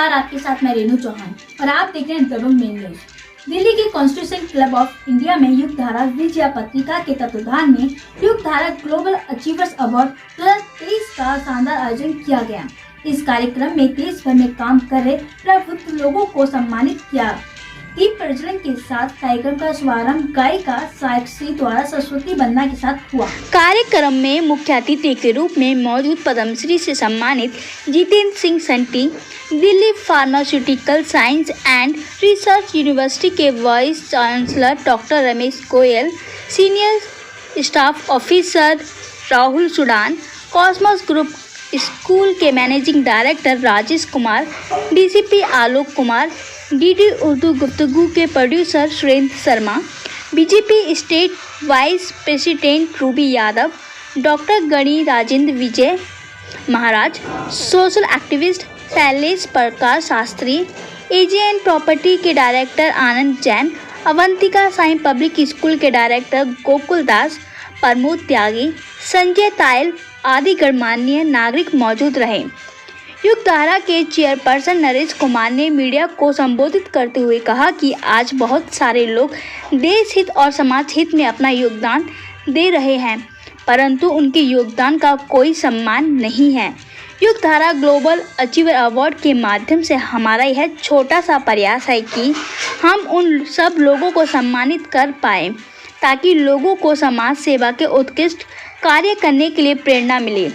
नमस्कार, आपके साथ मैं रेणु चौहान और आप देख रहे हैं दबंग मेन न्यूज। दिल्ली के कॉन्स्टिट्यूशन क्लब ऑफ इंडिया में युग धारा विजया पत्रिका के तत्वाधान में युग धारा ग्लोबल अचीवर्स अवार्ड 2023 का शानदार आयोजन किया गया। इस कार्यक्रम में देश भर में काम कर रहे प्रबुद्ध लोगों को सम्मानित किया। दीप प्रज्वलन के साथ कार्यक्रम का शुभारंभ गायिका साक्षी द्वारा सरस्वती वंदना के साथ हुआ। कार्यक्रम में मुख्य अतिथि के रूप में मौजूद पद्मश्री से सम्मानित Jitendra Singh Shunty, Delhi pharmaceutical science and research university के vice chancellor doctor Ramesh Goyal, senior staff officer Rahul Sudan, Cosmos group school के managing director Rajesh Kumar, DCP Alok Kumar, DD Urdu Guftagu के producer Surendra Sharma, BJP state vice president Ruby Yadav, doctor Gani Rajendra Vijay Maharaj, social activist Shailesh Prakash Shastri, AGN property के director Anand Jain, Avantika Sai public school के director Gokul दास, प्रमोद त्यागी, संजय तायल आदि गणमान्य नागरिक मौजूद रहे। युग धारा के चेयरपर्सन नरेश कुमार ने मीडिया को संबोधित करते हुए कहा कि आज बहुत सारे लोग देश हित और समाज हित में अपना योगदान दे रहे हैं, परंतु उनके योगदान का कोई सम्मान नहीं है। युग धारा ग्लोबल अचीवर अवार्ड के माध्यम से हमारा यह छोटा सा प्रयास है कि हम उन सब लोगों को सम्मानित कर पाएँ ताकि लोगों को समाज सेवा के उत्कृष्ट कार्य करने के लिए प्रेरणा मिले।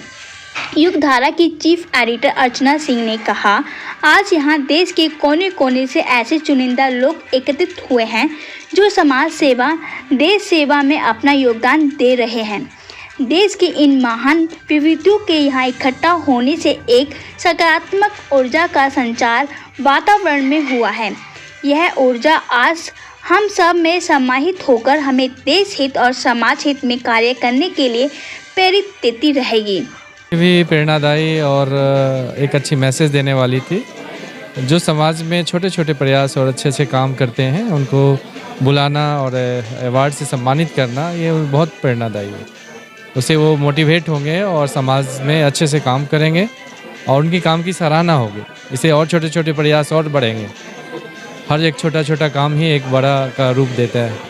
युग धारा की चीफ एडिटर अर्चना सिंह ने कहा, आज यहाँ देश के कोने कोने से ऐसे चुनिंदा लोग एकत्रित हुए हैं जो समाज सेवा, देश सेवा में अपना योगदान दे रहे हैं। देश की इन महान विभूतियों के यहाँ इकट्ठा होने से एक सकारात्मक ऊर्जा का संचार वातावरण में हुआ है। यह ऊर्जा आज हम सब में समाहित होकर हमें देश हित और समाज हित में कार्य करने के लिए प्रेरित देती रहेगी। भी प्रेरणादायी और एक अच्छी मैसेज देने वाली थी। जो समाज में छोटे छोटे प्रयास और अच्छे अच्छे काम करते हैं उनको बुलाना और अवार्ड से सम्मानित करना, ये बहुत प्रेरणादायी है। उससे वो मोटिवेट होंगे और समाज में अच्छे से काम करेंगे और उनकी काम की सराहना होगी। इससे और छोटे छोटे प्रयास और बढ़ेंगे। हर एक छोटा छोटा काम ही एक बड़ा का रूप देता है,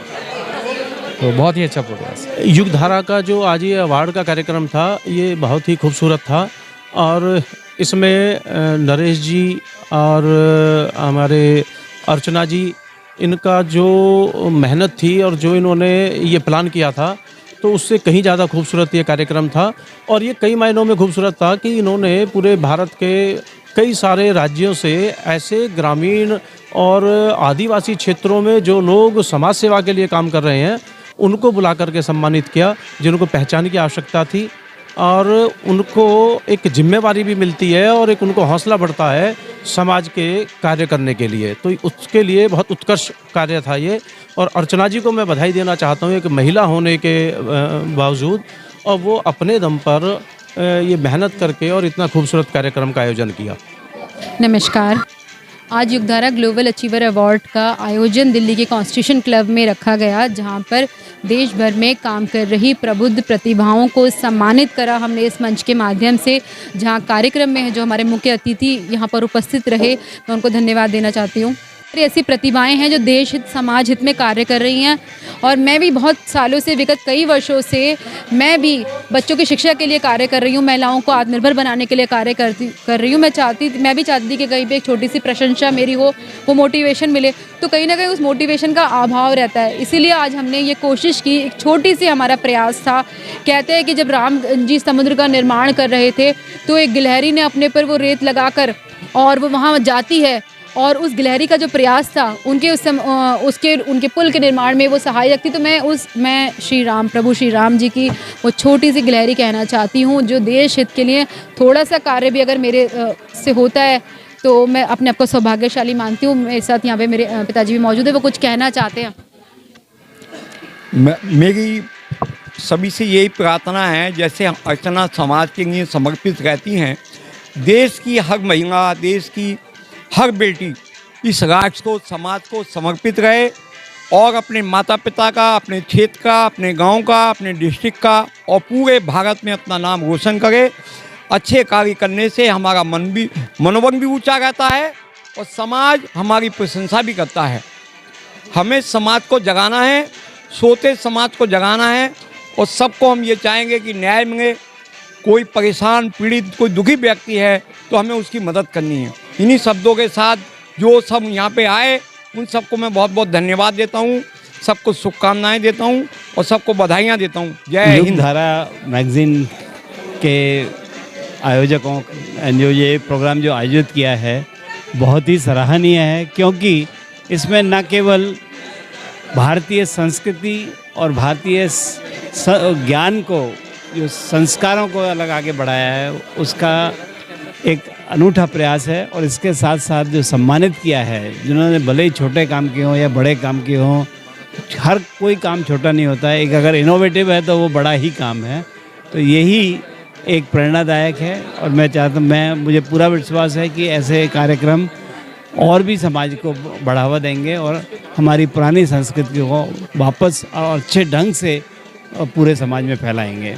तो बहुत ही अच्छा प्रयास है। युग धारा का जो आज ये अवार्ड का कार्यक्रम था, ये बहुत ही खूबसूरत था और इसमें नरेश जी और हमारे अर्चना जी, इनका जो मेहनत थी और जो इन्होंने ये प्लान किया था, तो उससे कहीं ज़्यादा खूबसूरत ये कार्यक्रम था। और ये कई मायनों में खूबसूरत था कि इन्होंने पूरे भारत के कई सारे राज्यों से ऐसे ग्रामीण और आदिवासी क्षेत्रों में जो लोग समाज सेवा के लिए काम कर रहे हैं उनको बुला करके सम्मानित किया, जिनको पहचान की आवश्यकता थी और उनको एक जिम्मेवारी भी मिलती है और एक उनको हौसला बढ़ता है समाज के कार्य करने के लिए। तो उसके लिए बहुत उत्कृष्ट कार्य था ये। और अर्चना जी को मैं बधाई देना चाहता हूँ, एक महिला होने के बावजूद और वो अपने दम पर ये मेहनत करके और इतना खूबसूरत कार्यक्रम का आयोजन किया। नमस्कार। आज युग धारा ग्लोबल अचीवर अवार्ड का आयोजन दिल्ली के कॉन्स्टिट्यूशन क्लब में रखा गया, जहां पर देश भर में काम कर रही प्रबुद्ध प्रतिभाओं को सम्मानित करा हमने इस मंच के माध्यम से। जहां कार्यक्रम में जो हमारे मुख्य अतिथि यहां पर उपस्थित रहे, मैं उनको धन्यवाद देना चाहती हूं। ऐसी प्रतिभाएं हैं जो देश हित समाज हित में कार्य कर रही हैं और मैं भी बहुत सालों से, विगत कई वर्षों से मैं भी बच्चों की शिक्षा के लिए कार्य कर रही हूँ, महिलाओं को आत्मनिर्भर बनाने के लिए कार्य कर रही हूँ। मैं भी चाहती थी कि कहीं पे एक छोटी सी प्रशंसा मेरी हो, वो मोटिवेशन मिले, तो कहीं ना कहीं उस मोटिवेशन का अभाव रहता है। इसीलिए आज हमने ये कोशिश की, एक छोटी सी हमारा प्रयास था। कहते हैं कि जब राम जी समुद्र का निर्माण कर रहे थे तो एक गिलहरी ने अपने पर वो रेत लगाकर और वो वहाँ जाती है और उस गिलहरी का जो प्रयास था उनके पुल के निर्माण में वो सहायक थी। तो मैं प्रभु श्री राम जी की वो छोटी सी गिलहरी कहना चाहती हूँ, जो देश हित के लिए थोड़ा सा कार्य भी अगर मेरे से होता है तो मैं अपने आप को सौभाग्यशाली मानती हूँ। मेरे साथ यहाँ पे मेरे पिताजी भी मौजूद है, वो कुछ कहना चाहते हैं। मेरी सभी से यही प्रार्थना है, जैसे अर्चना समाज के लिए समर्पित रहती हैं, देश की हर महिला, देश की हर बेटी इस राष्ट्र को, समाज को समर्पित रहे और अपने माता पिता का, अपने क्षेत्र का, अपने गांव का, अपने डिस्ट्रिक्ट का और पूरे भारत में अपना नाम रोशन करे। अच्छे कार्य करने से हमारा मनोबल भी ऊंचा रहता है और समाज हमारी प्रशंसा भी करता है। हमें समाज को जगाना है, सोते समाज को जगाना है और सबको हम ये चाहेंगे कि न्याय मिले। कोई परेशान पीड़ित कोई दुखी व्यक्ति है तो हमें उसकी मदद करनी है। इन्हीं शब्दों के साथ जो सब यहाँ पे आए उन सबको मैं बहुत बहुत धन्यवाद देता हूँ, सबको शुभकामनाएं देता हूँ और सबको बधाइयाँ देता हूँ। जय युग हिंद। धारा मैगजीन के आयोजकों ने जो ये प्रोग्राम जो आयोजित किया है बहुत ही सराहनीय है, क्योंकि इसमें न केवल भारतीय संस्कृति और भारतीय ज्ञान को, जो संस्कारों को अलग आगे बढ़ाया है, उसका एक अनूठा प्रयास है। और इसके साथ साथ जो सम्मानित किया है, जिन्होंने भले ही छोटे काम किए हों या बड़े काम किए हों, हर कोई काम छोटा नहीं होता है। एक अगर इनोवेटिव है तो वो बड़ा ही काम है। तो यही एक प्रेरणादायक है और मैं चाहता हूँ, मुझे पूरा विश्वास है कि ऐसे कार्यक्रम और भी समाज को बढ़ावा देंगे और हमारी पुरानी संस्कृति को वापस और अच्छे ढंग से पूरे समाज में फैलाएंगे।